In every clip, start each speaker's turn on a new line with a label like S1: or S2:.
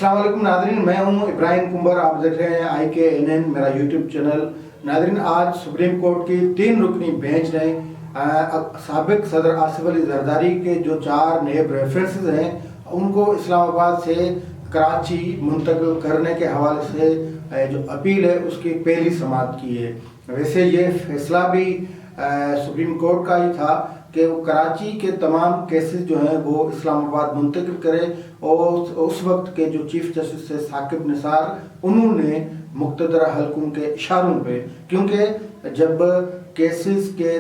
S1: अस्सलाम वालेकुम नाज़रीन, मैं हूं इब्राहिम कुंबर। आप देख रहे हैं IKNN मेरा यूट्यूब चैनल। नाज़रीन, आज सुप्रीम कोर्ट की 3 रुकनी बेंच ने साबिक सदर आसिफ अली जरदारी के जो 4 नेब रेफरेंसेस हैं उनको इस्लामाबाद से कराची मुंतकिल करने के हवाले से जो अपील है उसकी पहली समाअत की है। वैसे ये फैसला भी सुप्रीम कोर्ट का ही था कि वो कराची के तमाम केसेस जो हैं वो इस्लामाबाद मुंतकिल करे, और उस वक्त के जो चीफ जस्टिस थे साकिब निसार, उन्होंने मुक़्तदर हलकों के इशारों पे, क्योंकि जब केसेस के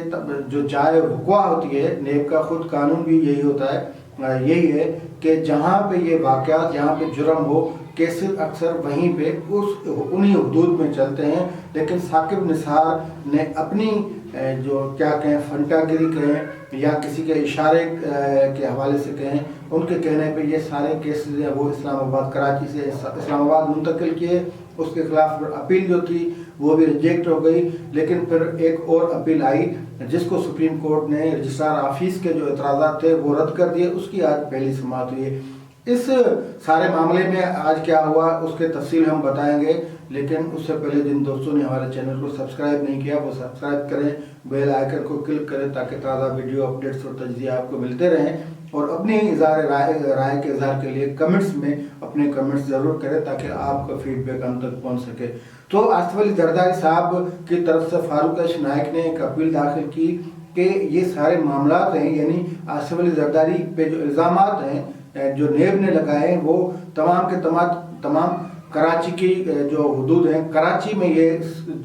S1: जो जाए वक़्वा होती है, नेब का ख़ुद कानून भी यही होता है, यही है कि जहाँ पे ये वाक़यात, जहाँ पे जुर्म हो, केसेस अक्सर वहीं पे उन्हीं हुदूद में चलते हैं। लेकिन साकिब निसार ने अपनी जो क्या कहें फंटागिरी कहें या किसी के इशारे के हवाले से कहें, उनके कहने पे ये सारे केसेस हैं वो इस्लामाबाद कराची से इस्लामाबाद मुंतकिल किए। उसके खिलाफ अपील जो थी वो भी रिजेक्ट हो गई, लेकिन फिर एक और अपील आई जिसको सुप्रीम कोर्ट ने रजिस्ट्रार ऑफिस के जो एतराज़ात थे वो रद्द कर दिए। उसकी आज पहली समाअत हुई है। इस सारे मामले में आज क्या हुआ उसके तफसील हम बताएंगे, लेकिन उससे पहले जिन दोस्तों ने हमारे चैनल को सब्सक्राइब नहीं किया वो सब्सक्राइब करें, बेल आइकन को क्लिक करें ताकि ताज़ा वीडियो अपडेट्स और तजज़िया आपको मिलते रहें। और अपने इज़हार राय के इज़हार के लिए कमेंट्स में अपने कमेंट्स ज़रूर करें ताकि आपका फीडबैक हम तक पहुँच सके। तो आसिफ अली जरदारी साहब की तरफ से फारूक एच नाइक ने एक अपील दाखिल की कि ये सारे मामलात हैं, यानी आसिफ अली जरदारी पे जो इल्ज़ामात हैं जो नेब ने लगाए वो तमाम के तमाम कराची की जो हुदूद हैं, कराची में ये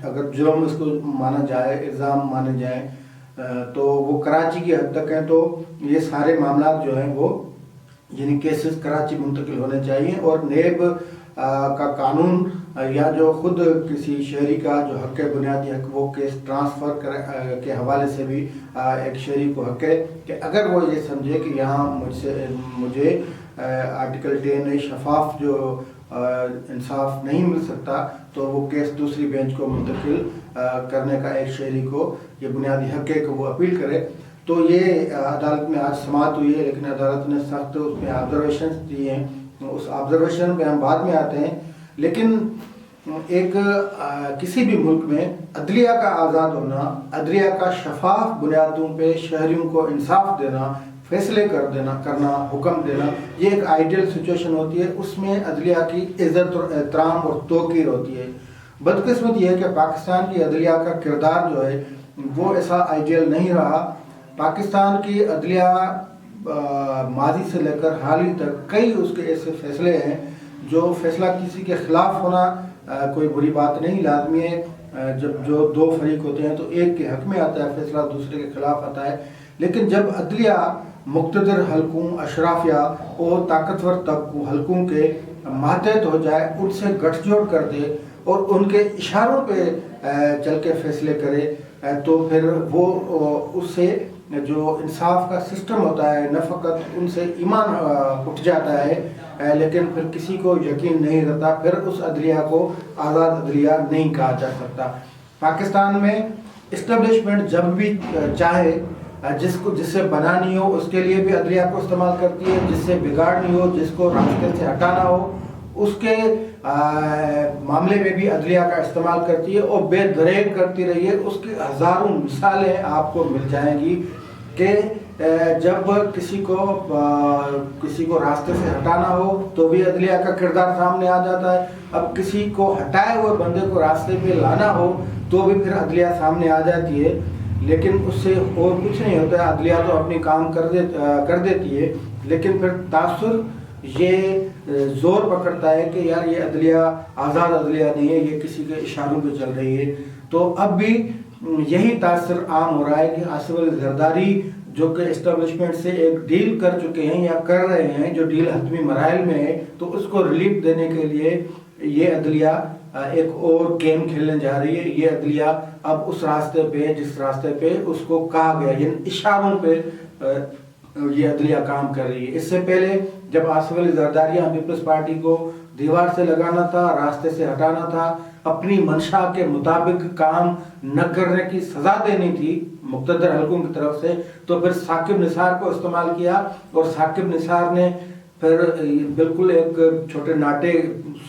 S1: अगर जुर्म इसको माना जाए, इल्ज़ाम माने जाए तो वो कराची की हद तक हैं। तो ये सारे मामलात जो हैं वो यानी केसेस कराची मुंतकिल होने चाहिए, और नेब का कानून या जो खुद किसी शहरी का जो हक़ बुनियादी हक़ वो केस ट्रांसफ़र के हवाले से भी एक शहरी को हक़ है कि अगर वो ये समझे कि यहाँ मुझे आर्टिकल 10 शफाफ जो इंसाफ नहीं मिल सकता, तो वो केस दूसरी बेंच को मुंतकिल करने का एक शहरी को ये बुनियादी हक़ है कि वो अपील करे। तो ये अदालत में आज समाअत हुई है, लेकिन अदालत ने सख्त उसमें ऑब्जर्वेशन दिए हैं, उस ऑब्जर्वेशन पे हम बाद में आते हैं। लेकिन एक किसी भी मुल्क में अदलिया का आज़ाद होना, अदलिया का शफाफ बुनियादों पे शहरियों को इंसाफ देना, फैसले करना, हुक्म देना, ये एक आइडियल सिचुएशन होती है। उसमें अदलिया की इज़्ज़त और एहतराम और तौक़ीर होती है। बदकिस्मत ये है कि पाकिस्तान की अदलिया का किरदार जो है वो ऐसा आइडियल नहीं रहा। पाकिस्तान की अदलिया माजी से लेकर हाल ही तक कई उसके ऐसे फैसले हैं जो फैसला किसी के ख़िलाफ़ होना कोई बुरी बात नहीं, लाजमी है। जब जो 2 फरीक होते हैं तो एक के हक़ में आता है फैसला, दूसरे के ख़िलाफ़ आता है। लेकिन जब अदलिया मुक़्तदर हलकों, अशराफिया और ताकतवर तबकों हलकों के मातहत हो जाए, उनसे गठजोड़ कर दे और उनके इशारों पे चल के फैसले करे, तो फिर वो उससे जो इंसाफ का सिस्टम होता है न फ़कत उनसे ईमान उठ जाता है, लेकिन फिर किसी को यकीन नहीं रहता, फिर उस अदलिया को आज़ाद अदलिया नहीं कहा जा सकता। पाकिस्तान में इस्टेब्लिशमेंट जब भी चाहे जिससे बनानी हो उसके लिए भी अदलिया को इस्तेमाल करती है, जिससे बिगाड़नी हो, जिसको रास्ते से हटाना हो उसके मामले में भी अदलिया का इस्तेमाल करती है और बेदरेक करती रही है। उसकी हज़ारों मिसालें आपको मिल जाएंगी कि जब किसी को रास्ते से हटाना हो तो भी अदलिया का किरदार सामने आ जाता है। अब किसी को हटाए हुए बंदे को रास्ते पे लाना हो तो भी फिर अदलिया सामने आ जाती है, लेकिन उससे और कुछ नहीं होता है। अदलिया तो अपनी काम कर देती है, लेकिन फिर तासुर ये जोर पकड़ता है कि यार ये अदलिया आज़ाद अदलिया नहीं है, ये किसी के इशारों पे चल रही है। तो अब भी यही तासुर आम हो रहा है कि आसिफ अली जरदारी जो कि एस्टेब्लिशमेंट से एक डील कर चुके हैं या कर रहे हैं, जो डील हतमी मराइल में है, तो उसको रिलीफ देने के लिए ये अदलिया एक और गेम खेलने जा रही है। ये अदलिया अब उस रास्ते पे जिस रास्ते पे उसको कहा गया, यानी इशारों पे ये अदलिया काम कर रही है। इससे पहले जब आसिफ अली जरदारी पीपल्स पार्टी को दीवार से लगाना था, रास्ते से हटाना था, अपनी मंशा के मुताबिक काम न करने की सजा देनी थी मुक़्तदर हलकों की तरफ से, तो फिर साकिब निसार को इस्तेमाल किया और साकिब निसार ने پھر بالکل ایک چھوٹے ناٹے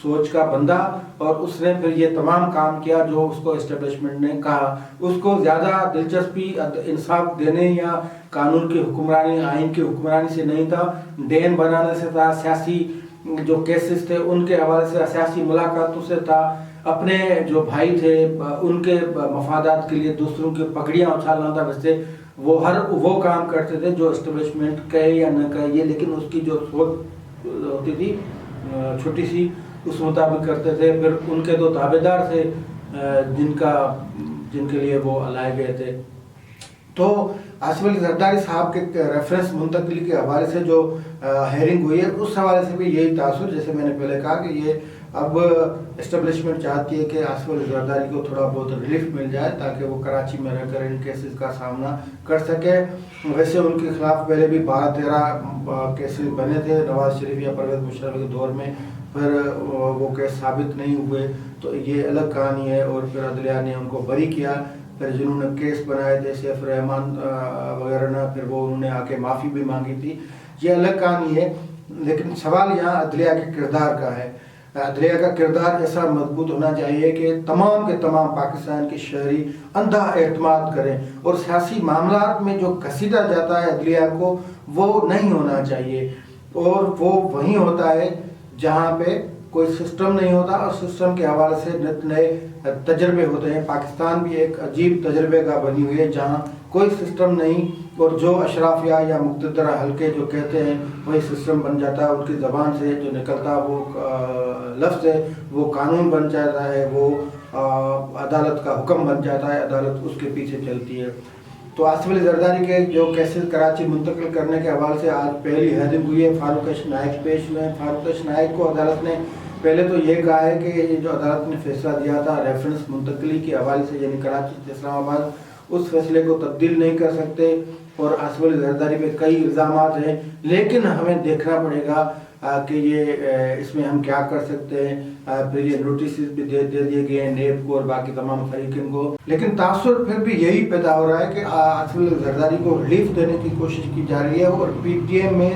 S1: سوچ کا بندہ، اور اس نے پھر یہ تمام کام کیا جو اس کو اسٹیبلشمنٹ نے کہا. اس کو زیادہ دلچسپی انصاف دینے یا قانون کی حکمرانی، آئین کی حکمرانی سے نہیں تھا، دین بنانے سے تھا، سیاسی جو کیسز تھے ان کے حوالے سے، سیاسی ملاقاتوں سے تھا، اپنے جو بھائی تھے ان کے مفادات کے لیے دوسروں کی پگڑیاں اچھالنا تھا. ویسے وہ کام کرتے تھے جو اسٹیبلشمنٹ کہے یا نہ کہے یہ، لیکن اس کی جو سوچ ہوتی تھی چھوٹی سی، اس مطابق کرتے تھے. پھر ان کے دو تابع دار تھے جن کے لیے وہ لائے گئے تھے. تو آصف علی زرداری صاحب کے ریفرنس منتقلی کے حوالے سے جو ہیئرنگ ہوئی ہے، اس حوالے سے بھی یہی تاثر، جیسے میں نے پہلے کہا کہ یہ اب اسٹیبلشمنٹ چاہتی ہے کہ آصف علی زرداری کو تھوڑا بہت ریلیف مل جائے تاکہ وہ کراچی میں رہ کر ان کیسز کا سامنا کر سکے. ویسے ان کے خلاف پہلے بھی 12-13 کیسز بنے تھے نواز شریف یا پرویز مشرف کے دور میں، پھر وہ کیس ثابت نہیں ہوئے، تو یہ الگ کہانی ہے. اور پھر عدلیہ نے ان کو بری کیا. پھر جنہوں نے کیس بنائے تھے سیف الرحمان وغیرہ نے، پھر وہ انہوں نے آ کے معافی بھی مانگی تھی. یہ الگ کہانی ہے. لیکن سوال یہاں عدلیہ کے کردار کا ہے. عدلیہ کا کردار ایسا مضبوط ہونا چاہیے کہ تمام کے تمام پاکستان کے شہری اندھا اعتماد کریں، اور سیاسی معاملات میں جو گھسیٹا جاتا ہے عدلیہ کو وہ نہیں ہونا چاہیے. اور وہ وہیں ہوتا ہے جہاں پہ کوئی سسٹم نہیں ہوتا، اور سسٹم کے حوالے سے نئے تجربے ہوتے ہیں. پاکستان بھی ایک عجیب تجربے کا بنی ہوئی ہے جہاں کوئی سسٹم نہیں، اور جو اشرافیہ یا مقتدر حلقے جو کہتے ہیں وہی سسٹم بن جاتا ہے. ان کی زبان سے جو نکلتا وہ لفظ ہے وہ قانون بن جاتا ہے، وہ عدالت کا حکم بن جاتا ہے، عدالت اس کے پیچھے چلتی ہے. تو آصف علی زرداری کے جو کیسز کراچی منتقل کرنے کے حوالے سے آج پہلی ہیئرنگ ہوئی ہے. فاروق اش نائک پیش ہوئے ہیں. فاروق اش نائک کو عدالت نے پہلے تو یہ کہا ہے کہ یہ جو عدالت نے فیصلہ دیا تھا ریفرنس منتقلی کے حوالے سے، یعنی کراچی سے اسلام آباد، اس فیصلے کو تبدیل نہیں کر سکتے. اور آصف علی زرداری پہ کئی الزامات ہیں، لیکن ہمیں دیکھنا پڑے گا کہ یہ اس میں ہم کیا کر سکتے ہیں. پھر یہ نوٹسز بھی دے دیے گئے ہیں نیب کو اور باقی تمام فریقین کو. لیکن تاثر پھر بھی یہی پیدا ہو رہا ہے کہ آصف علی زرداری کو ریلیف دینے کی کوشش کی جا رہی ہے، اور پی ٹی ایم میں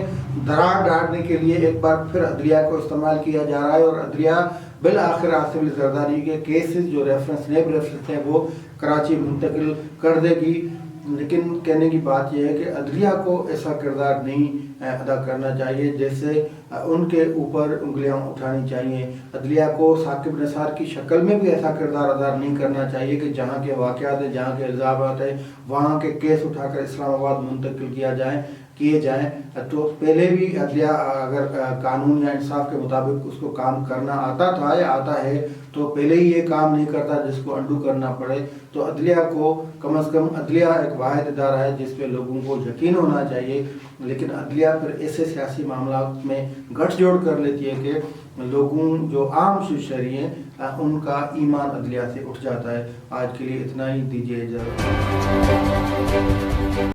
S1: دراڑ ڈالنے کے لیے ایک بار پھر عدلیہ کو استعمال کیا جا رہا ہے. اور عدلیہ بالآخر آصف علی زرداری کے کیسز جو نیب ریفرنس ہیں وہ کراچی منتقل کر دے گی. لیکن کہنے کی بات یہ ہے کہ عدلیہ کو ایسا کردار نہیں ادا کرنا چاہیے جیسے ان کے اوپر انگلیاں اٹھانی چاہیے. عدلیہ کو ثاقب نثار کی شکل میں بھی ایسا کردار ادا نہیں کرنا چاہیے کہ جہاں کے واقعات ہیں، جہاں کے الزامات ہیں، وہاں کے کیس اٹھا کر اسلام آباد منتقل کیے جائیں. تو پہلے بھی عدلیہ اگر قانون یا انصاف کے مطابق اس کو کام کرنا آتا تھا یا آتا ہے تو پہلے ہی یہ کام نہیں کرتا جس کو انڈو کرنا پڑے. تو عدلیہ کو کم از کم، عدلیہ ایک واحد ادارہ ہے جس پہ لوگوں کو یقین ہونا چاہیے. لیکن عدلیہ پھر ایسے سیاسی معاملات میں گٹھ جوڑ کر لیتی ہے کہ لوگوں جو عام شہری ہیں ان کا ایمان عدلیہ سے اٹھ جاتا ہے. آج کے لیے اتنا ہی، دیجیے اجازت.